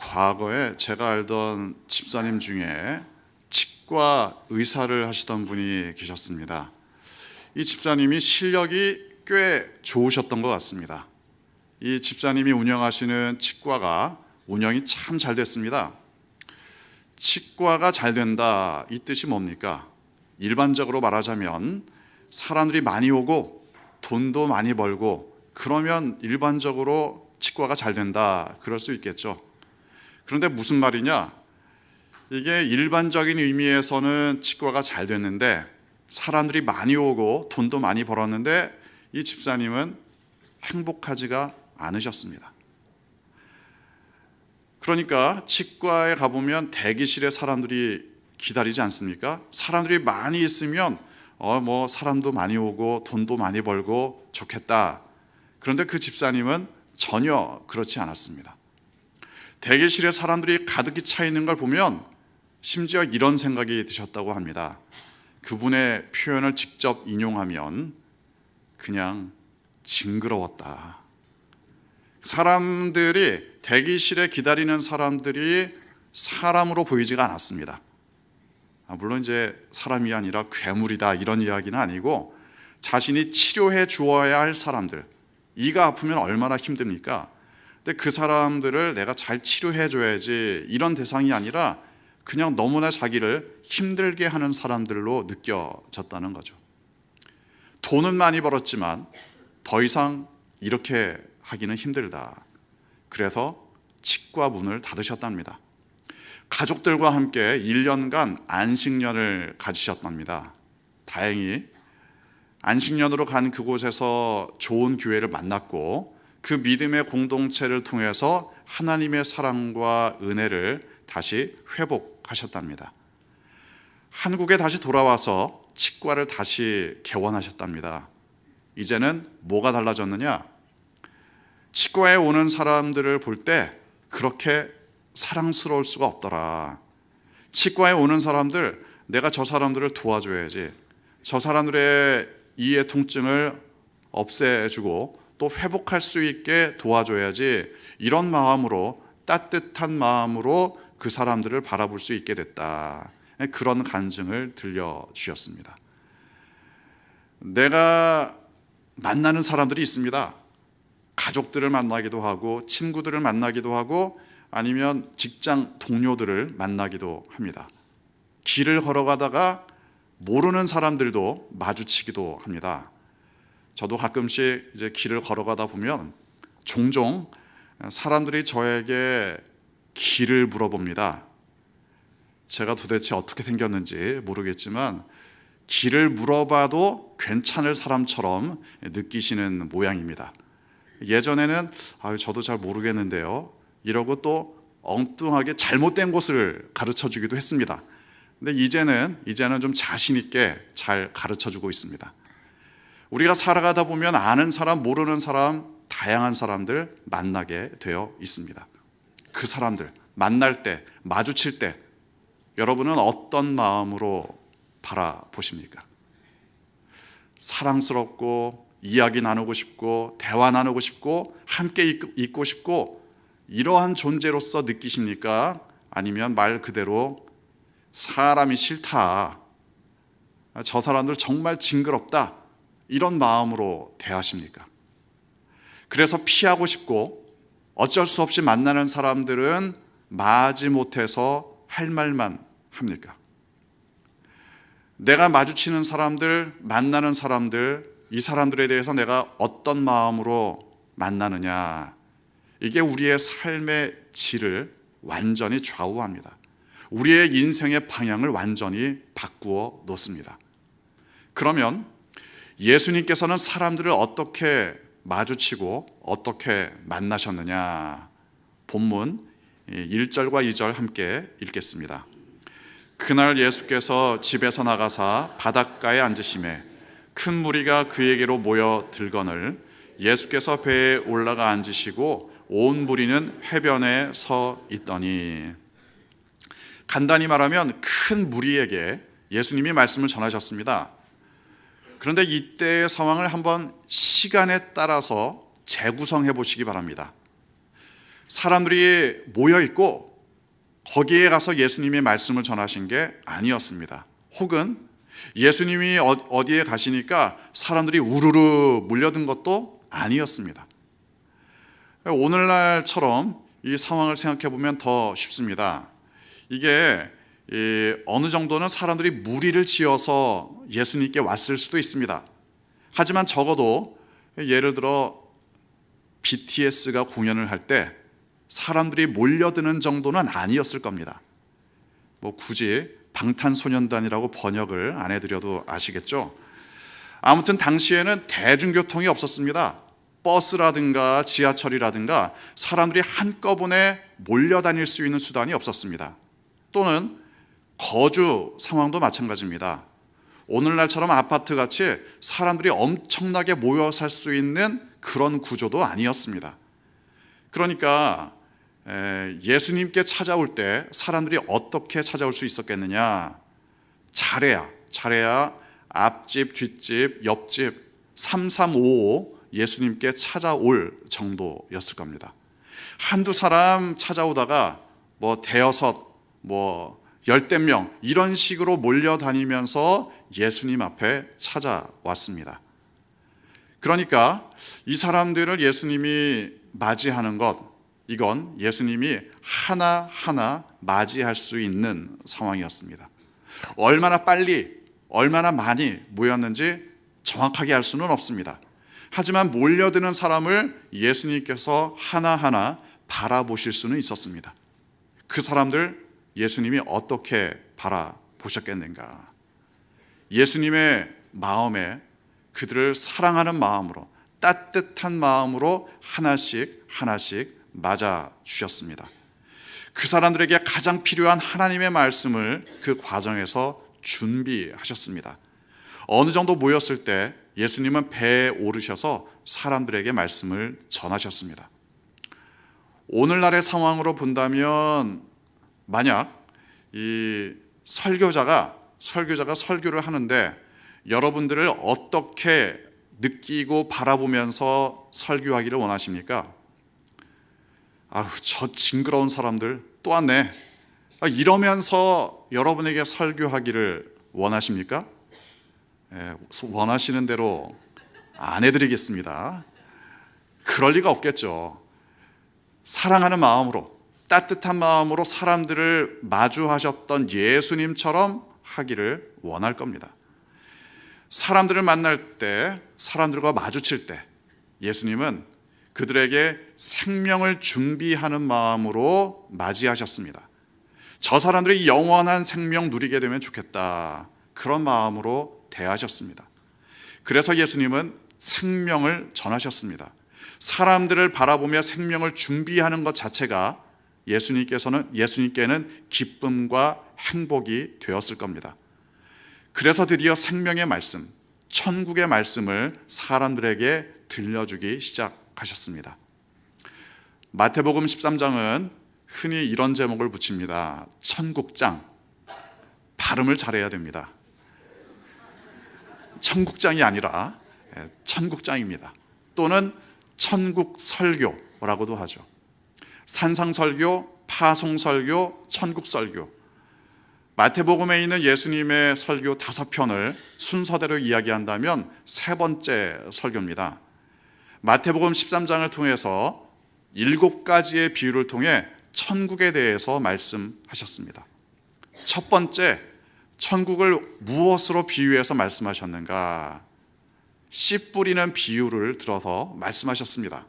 과거에 제가 알던 집사님 중에 치과 의사를 하시던 분이 계셨습니다. 이 집사님이 실력이 꽤 좋으셨던 것 같습니다. 이 집사님이 운영하시는 치과가 운영이 참 잘 됐습니다. 치과가 잘 된다, 이 뜻이 뭡니까? 일반적으로 말하자면 사람들이 많이 오고 돈도 많이 벌고 그러면 일반적으로 치과가 잘 된다, 그럴 수 있겠죠. 그런데 무슨 말이냐? 이게 일반적인 의미에서는 치과가 잘 됐는데 사람들이 많이 오고 돈도 많이 벌었는데 이 집사님은 행복하지가 않으셨습니다. 그러니까 치과에 가보면 대기실에 사람들이 기다리지 않습니까? 사람들이 많이 있으면 사람도 많이 오고 돈도 많이 벌고 좋겠다. 그런데 그 집사님은 전혀 그렇지 않았습니다. 대기실에 사람들이 가득히 차 있는 걸 보면 심지어 이런 생각이 드셨다고 합니다. 그분의 표현을 직접 인용하면 그냥 징그러웠다. 사람들이, 대기실에 기다리는 사람들이 사람으로 보이지가 않았습니다. 물론 이제 사람이 아니라 괴물이다, 이런 이야기는 아니고 자신이 치료해 주어야 할 사람들, 이가 아프면 얼마나 힘듭니까? 근데 그 사람들을 내가 잘 치료해 줘야지, 이런 대상이 아니라 그냥 너무나 자기를 힘들게 하는 사람들로 느껴졌다는 거죠. 돈은 많이 벌었지만 더 이상 이렇게 하기는 힘들다. 그래서 치과 문을 닫으셨답니다. 가족들과 함께 1년간 안식년을 가지셨답니다. 다행히 안식년으로 간 그곳에서 좋은 교회를 만났고 그 믿음의 공동체를 통해서 하나님의 사랑과 은혜를 다시 회복하셨답니다. 한국에 다시 돌아와서 치과를 다시 개원하셨답니다. 이제는 뭐가 달라졌느냐? 치과에 오는 사람들을 볼 때 그렇게 사랑스러울 수가 없더라. 치과에 오는 사람들, 내가 저 사람들을 도와줘야지, 저 사람들의 이의 통증을 없애주고 또 회복할 수 있게 도와줘야지, 이런 마음으로, 따뜻한 마음으로 그 사람들을 바라볼 수 있게 됐다. 그런 간증을 들려주셨습니다. 내가 만나는 사람들이 있습니다. 가족들을 만나기도 하고 친구들을 만나기도 하고 아니면 직장 동료들을 만나기도 합니다. 길을 걸어가다가 모르는 사람들도 마주치기도 합니다. 저도 가끔씩 이제 길을 걸어가다 보면 종종 사람들이 저에게 길을 물어봅니다. 제가 도대체 어떻게 생겼는지 모르겠지만 길을 물어봐도 괜찮을 사람처럼 느끼시는 모양입니다. 예전에는 저도 잘 모르겠는데요, 이러고 또 엉뚱하게 잘못된 곳을 가르쳐 주기도 했습니다. 근데 이제는 좀 자신 있게 잘 가르쳐 주고 있습니다. 우리가 살아가다 보면 아는 사람, 모르는 사람, 다양한 사람들 만나게 되어 있습니다. 그 사람들 만날 때, 마주칠 때 여러분은 어떤 마음으로 바라보십니까? 사랑스럽고 이야기 나누고 싶고 대화 나누고 싶고 함께 있고 싶고 이러한 존재로서 느끼십니까? 아니면 말 그대로 사람이 싫다, 저 사람들 정말 징그럽다, 이런 마음으로 대하십니까? 그래서 피하고 싶고 어쩔 수 없이 만나는 사람들은 마지못해서 할 말만 합니까? 내가 마주치는 사람들, 만나는 사람들, 이 사람들에 대해서 내가 어떤 마음으로 만나느냐, 이게 우리의 삶의 질을 완전히 좌우합니다. 우리의 인생의 방향을 완전히 바꾸어 놓습니다. 그러면 예수님께서는 사람들을 어떻게 마주치고 어떻게 만나셨느냐? 본문 1절과 2절 함께 읽겠습니다. 그날 예수께서 집에서 나가사 바닷가에 앉으시매 큰 무리가 그에게로 모여 들거늘 예수께서 배에 올라가 앉으시고 온 무리는 해변에 서 있더니, 간단히 말하면 큰 무리에게 예수님이 말씀을 전하셨습니다. 그런데 이때의 상황을 한번 시간에 따라서 재구성해 보시기 바랍니다. 사람들이 모여 있고 거기에 가서 예수님의 말씀을 전하신 게 아니었습니다. 혹은 예수님이 어디에 가시니까 사람들이 우르르 몰려든 것도 아니었습니다. 오늘날처럼 이 상황을 생각해 보면 더 쉽습니다. 이게 어느 정도는 사람들이 무리를 지어서 예수님께 왔을 수도 있습니다. 하지만 적어도 예를 들어 BTS가 공연을 할 때 사람들이 몰려드는 정도는 아니었을 겁니다. 굳이 방탄소년단이라고 번역을 안 해드려도 아시겠죠? 아무튼 당시에는 대중교통이 없었습니다. 버스라든가 지하철이라든가 사람들이 한꺼번에 몰려다닐 수 있는 수단이 없었습니다. 또는 거주 상황도 마찬가지입니다. 오늘날처럼 아파트같이 사람들이 엄청나게 모여 살 수 있는 그런 구조도 아니었습니다. 그러니까 예수님께 찾아올 때 사람들이 어떻게 찾아올 수 있었겠느냐? 잘해야 앞집, 뒷집, 옆집 3355 예수님께 찾아올 정도였을 겁니다. 한두 사람 찾아오다가 대여섯, 열댓 명 이런 식으로 몰려다니면서 예수님 앞에 찾아왔습니다. 그러니까 이 사람들을 예수님이 맞이하는 것, 이건 예수님이 하나하나 맞이할 수 있는 상황이었습니다. 얼마나 빨리, 얼마나 많이 모였는지 정확하게 알 수는 없습니다. 하지만 몰려드는 사람을 예수님께서 하나하나 바라보실 수는 있었습니다. 그 사람들 예수님이 어떻게 바라보셨겠는가? 예수님의 마음에 그들을 사랑하는 마음으로, 따뜻한 마음으로 하나씩 맞아 주셨습니다. 그 사람들에게 가장 필요한 하나님의 말씀을 그 과정에서 준비하셨습니다. 어느 정도 모였을 때 예수님은 배에 오르셔서 사람들에게 말씀을 전하셨습니다. 오늘날의 상황으로 본다면 만약 이 설교자가 설교를 하는데 여러분들을 어떻게 느끼고 바라보면서 설교하기를 원하십니까? 저 징그러운 사람들 또 왔네. 이러면서 여러분에게 설교하기를 원하십니까? 원하시는 대로 안 해드리겠습니다. 그럴 리가 없겠죠. 사랑하는 마음으로, 따뜻한 마음으로 사람들을 마주하셨던 예수님처럼 하기를 원할 겁니다. 사람들을 만날 때, 사람들과 마주칠 때 예수님은 그들에게 생명을 준비하는 마음으로 맞이하셨습니다. 저 사람들이 영원한 생명 누리게 되면 좋겠다, 그런 마음으로 대하셨습니다. 그래서 예수님은 생명을 전하셨습니다. 사람들을 바라보며 생명을 준비하는 것 자체가 예수님께는 기쁨과 행복이 되었을 겁니다. 그래서 드디어 생명의 말씀, 천국의 말씀을 사람들에게 들려주기 시작하셨습니다. 마태복음 13장은 흔히 이런 제목을 붙입니다. 천국장. 발음을 잘해야 됩니다. 천국장이 아니라 천국장입니다. 또는 천국설교라고도 하죠. 산상설교, 파송설교, 천국설교. 마태복음에 있는 예수님의 설교 5편을 순서대로 이야기한다면 3번째 설교입니다. 마태복음 13장을 통해서 7가지의 비유를 통해 천국에 대해서 말씀하셨습니다. 첫 번째, 천국을 무엇으로 비유해서 말씀하셨는가? 씨 뿌리는 비유를 들어서 말씀하셨습니다.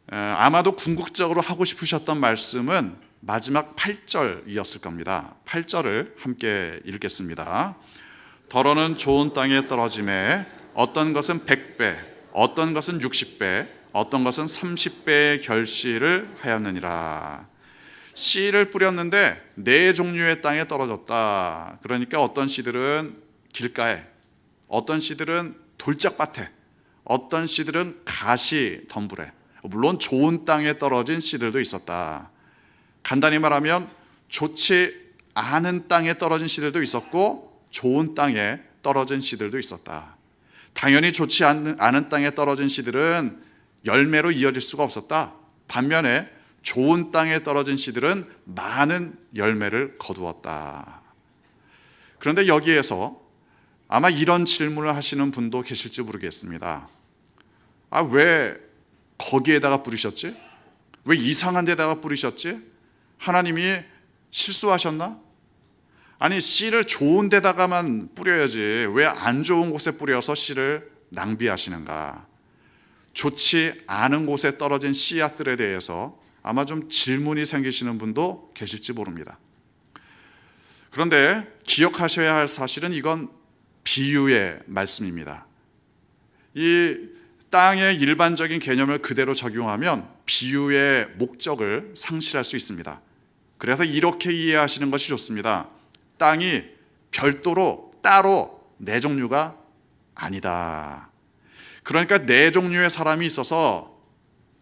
아마도 궁극적으로 하고 싶으셨던 말씀은 마지막 8절이었을 겁니다. 8절을 함께 읽겠습니다. 더러는 좋은 땅에 떨어짐에 어떤 것은 100배, 어떤 것은 60배, 어떤 것은 30배의 결실을 하였느니라. 씨를 뿌렸는데 4종류의 땅에 떨어졌다. 그러니까 어떤 씨들은 길가에, 어떤 씨들은 돌짝밭에, 어떤 씨들은 가시 덤불에, 물론 좋은 땅에 떨어진 씨들도 있었다. 간단히 말하면 좋지 않은 땅에 떨어진 씨들도 있었고 좋은 땅에 떨어진 씨들도 있었다. 당연히 좋지 않은 땅에 떨어진 씨들은 열매로 이어질 수가 없었다. 반면에 좋은 땅에 떨어진 씨들은 많은 열매를 거두었다. 그런데 여기에서 아마 이런 질문을 하시는 분도 계실지 모르겠습니다. 왜 거기에다가 뿌리셨지? 왜 이상한 데다가 뿌리셨지? 하나님이 실수하셨나? 아니, 씨를 좋은 데다가만 뿌려야지 왜 안 좋은 곳에 뿌려서 씨를 낭비하시는가? 좋지 않은 곳에 떨어진 씨앗들에 대해서 아마 좀 질문이 생기시는 분도 계실지 모릅니다. 그런데 기억하셔야 할 사실은 이건 비유의 말씀입니다. 이 땅의 일반적인 개념을 그대로 적용하면 비유의 목적을 상실할 수 있습니다. 그래서 이렇게 이해하시는 것이 좋습니다. 땅이 별도로 따로 네 종류가 아니다. 그러니까 네 종류의 사람이 있어서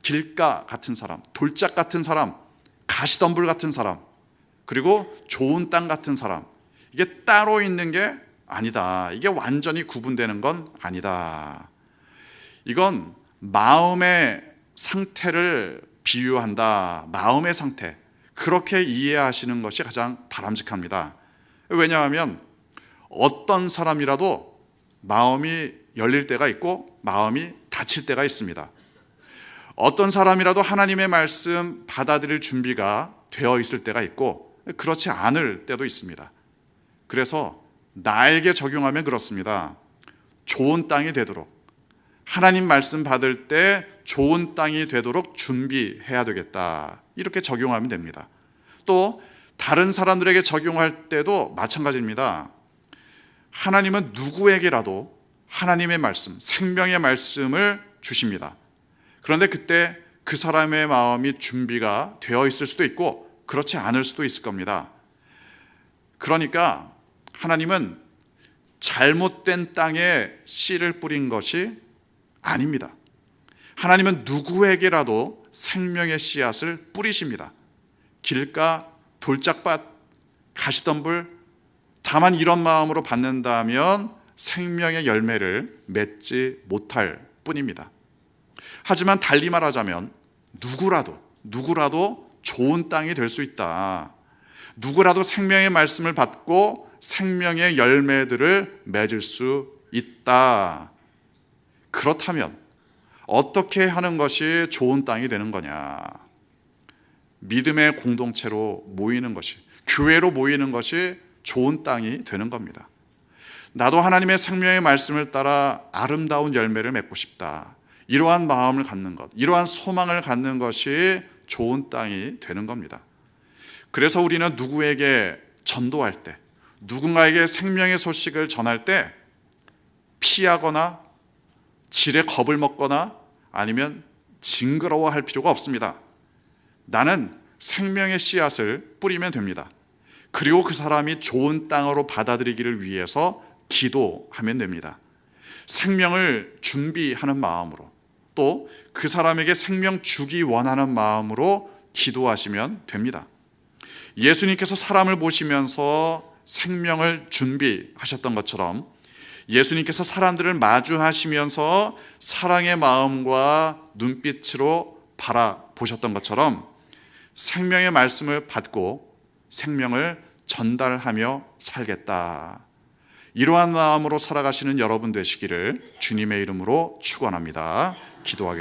길가 같은 사람, 돌짝 같은 사람, 가시덤불 같은 사람, 그리고 좋은 땅 같은 사람, 이게 따로 있는 게 아니다. 이게 완전히 구분되는 건 아니다. 이건 마음의 상태를 비유한다. 마음의 상태. 그렇게 이해하시는 것이 가장 바람직합니다. 왜냐하면 어떤 사람이라도 마음이 열릴 때가 있고 마음이 닫힐 때가 있습니다. 어떤 사람이라도 하나님의 말씀 받아들일 준비가 되어 있을 때가 있고 그렇지 않을 때도 있습니다. 그래서 나에게 적용하면 그렇습니다. 좋은 땅이 되도록, 하나님 말씀 받을 때 좋은 땅이 되도록 준비해야 되겠다. 이렇게 적용하면 됩니다. 또 다른 사람들에게 적용할 때도 마찬가지입니다. 하나님은 누구에게라도 하나님의 말씀, 생명의 말씀을 주십니다. 그런데 그때 그 사람의 마음이 준비가 되어 있을 수도 있고 그렇지 않을 수도 있을 겁니다. 그러니까 하나님은 잘못된 땅에 씨를 뿌린 것이 아닙니다. 하나님은 누구에게라도 생명의 씨앗을 뿌리십니다. 길가, 돌짝밭, 가시덤불, 다만 이런 마음으로 받는다면 생명의 열매를 맺지 못할 뿐입니다. 하지만 달리 말하자면 누구라도 좋은 땅이 될 수 있다. 누구라도 생명의 말씀을 받고 생명의 열매들을 맺을 수 있다. 그렇다면 어떻게 하는 것이 좋은 땅이 되는 거냐? 믿음의 공동체로 모이는 것이, 교회로 모이는 것이 좋은 땅이 되는 겁니다. 나도 하나님의 생명의 말씀을 따라 아름다운 열매를 맺고 싶다. 이러한 마음을 갖는 것, 이러한 소망을 갖는 것이 좋은 땅이 되는 겁니다. 그래서 우리는 누구에게 전도할 때, 누군가에게 생명의 소식을 전할 때 피하거나 지레 겁을 먹거나 아니면 징그러워할 필요가 없습니다. 나는 생명의 씨앗을 뿌리면 됩니다. 그리고 그 사람이 좋은 땅으로 받아들이기를 위해서 기도하면 됩니다. 생명을 준비하는 마음으로, 또 그 사람에게 생명 주기 원하는 마음으로 기도하시면 됩니다. 예수님께서 사람을 보시면서 생명을 준비하셨던 것처럼 예수님께서 사람들을 마주하시면서 사랑의 마음과 눈빛으로 바라보셨던 것처럼 생명의 말씀을 받고 생명을 전달하며 살겠다. 이러한 마음으로 살아가시는 여러분 되시기를 주님의 이름으로 축원합니다. 기도하겠습니다.